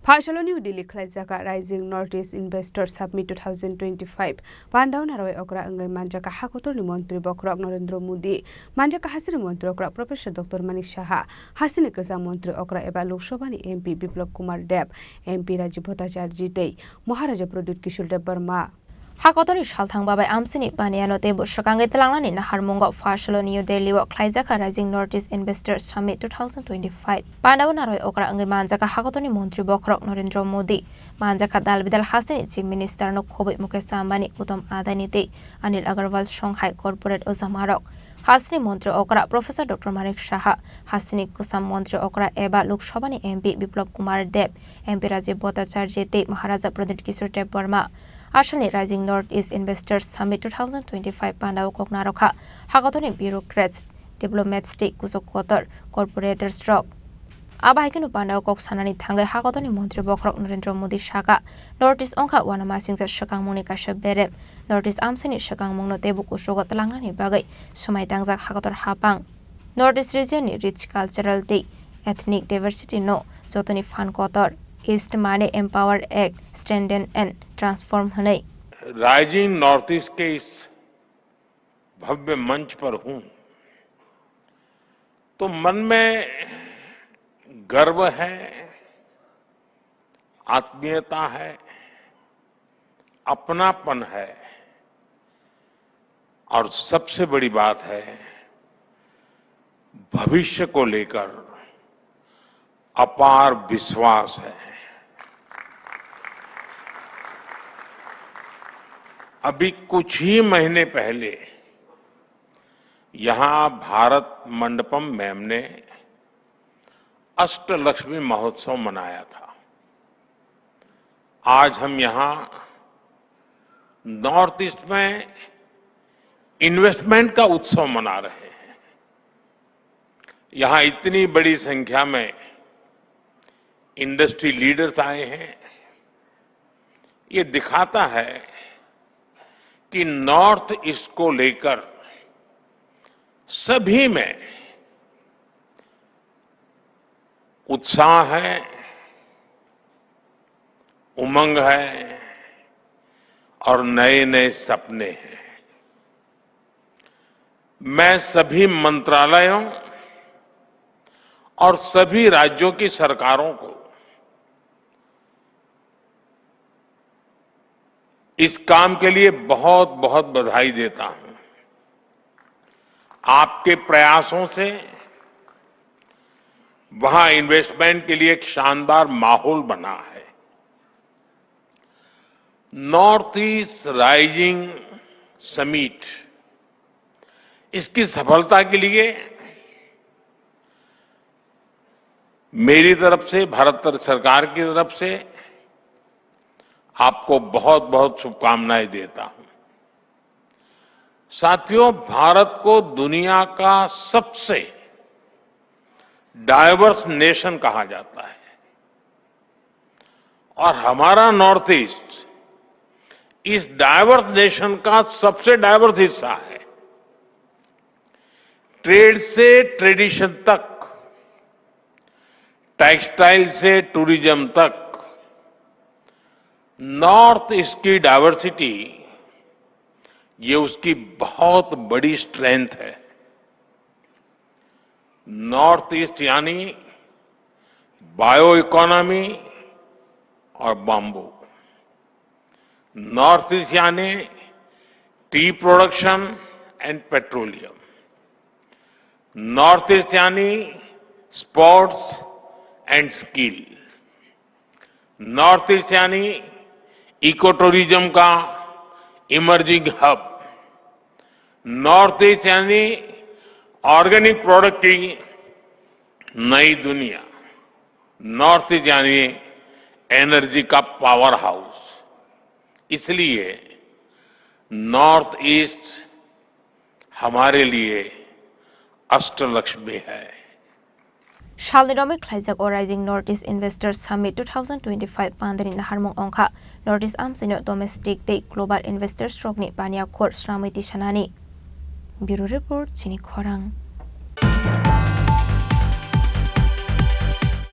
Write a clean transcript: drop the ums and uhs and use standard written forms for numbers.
Phashalo New Delhi Khlaijaka Rising Northeast Investor Summit 2025 Pandaun Aroi Okra Angai Manjaka Hakotor ni Montri Bokrok Narendra Modi Manjaka Hasini Montri Okra Professor Dr. Manish Saha Hasini Kaza Montri Okra Eba Lok Sabha ni MP Biplab Kumar Deb MP Rajiv Bhattacharya Tei Maharaja Pradut Kishore Deb Barma Hakotoni Shalthang Babai Amsini Baniano Tebo Shakangai Telangani Naharmungo Phashalo New Delhi Khlaijaka Rising Northeast Investors Summit 2025 Pandaun Aroi Okra Angai Manjaka Hakotoni Montri Bokrok Narendra Modi Manjaka Dalbidal Hasini Chief Minister no Kobe Mukesh Ambani Uttam Adani Tei Anil Agarwal Shanghai Corporate Ozamarok Hasini Montri Okra Professor Dr. Manish Saha Hasini Kusam Montri Okra Eba Lok Sabha ni MP Biplab Kumar Deb MP Rajiv Bhattacharya Tei Maharaja Pradut Kishore Deb Barma Ashani Rising Northeast Investors Summit 2025 Pandau Koknaroka Hakotoni Bureaucrats Diplomats State Kusokotor Corporators Rock Abahikinu Pandau Kok Sanani Thangai Hakotoni Montri Bokrok Narendra Modi Shaka Northeast Onka Wanama Singsa Shakang Monika Shabere Northeast Amsini Shakang Mongno Tebu Kushoga Telangani Bagai Sumai Tangzak Hakotor Hapang Northeast region ni rich cultural day ethnic diversity no Jotoni Fan Kotor East Mane Empower Act strengthen and transform हने rising north east के इस भव्य मंच पर हूं तो मन में गर्व है, आत्मीयता है, अपनापन है और सबसे बड़ी बात है भविष्य को लेकर अपार विश्वास है। अभी कुछ ही महीने पहले यहां भारत मंडपम मैम ने अष्टलक्ष्मी महोत्सव मनाया था। आज हम यहां नॉर्थ ईस्ट में इन्वेस्टमेंट का उत्सव मना रहे हैं। यहां इतनी बड़ी संख्या में इंडस्ट्री लीडर्स आए हैं। ये दिखाता है कि नॉर्थ ईस्ट को लेकर सभी में उत्साह है, उमंग है और नए नए सपने हैं। मैं सभी मंत्रालयों और सभी राज्यों की सरकारों को इस काम के लिए बहुत बहुत बधाई देता हूं। आपके प्रयासों से वहां इन्वेस्टमेंट के लिए एक शानदार माहौल बना है। नॉर्थ ईस्ट राइजिंग समिट इसकी सफलता के लिए मेरी तरफ से, भारत सरकार की तरफ से आपको बहुत बहुत शुभकामनाएं देता हूं। साथियों, भारत को दुनिया का सबसे डाइवर्स नेशन कहा जाता है और हमारा नॉर्थ ईस्ट इस डाइवर्स नेशन का सबसे डाइवर्स हिस्सा है। ट्रेड से ट्रेडिशन तक, टेक्सटाइल से टूरिज्म तक, नॉर्थ ईस्ट की डाइवर्सिटी ये उसकी बहुत बड़ी स्ट्रेंथ है। नॉर्थ ईस्ट यानी बायो इकोनॉमी और बाम्बू, नॉर्थ ईस्ट यानी tea production and petroleum, north east यानी sports and skill, north east यानी इको टूरिज्म का इमर्जिंग हब, नॉर्थ ईस्ट यानी ऑर्गेनिक प्रोडक्ट की नई दुनिया, नॉर्थ ईस्ट यानी एनर्जी का पावर हाउस। इसलिए नॉर्थ ईस्ट हमारे लिए अष्टलक्ष्मी है। Shalnirome Khlaijak or Rising Northeast Investors Summit 2025 Pandani Naharmong Ongkha Northeast Amsino Domestic Day Global Investors Stroke ni Bania Court Shramiti Shanani Bureau Report Chini Khorang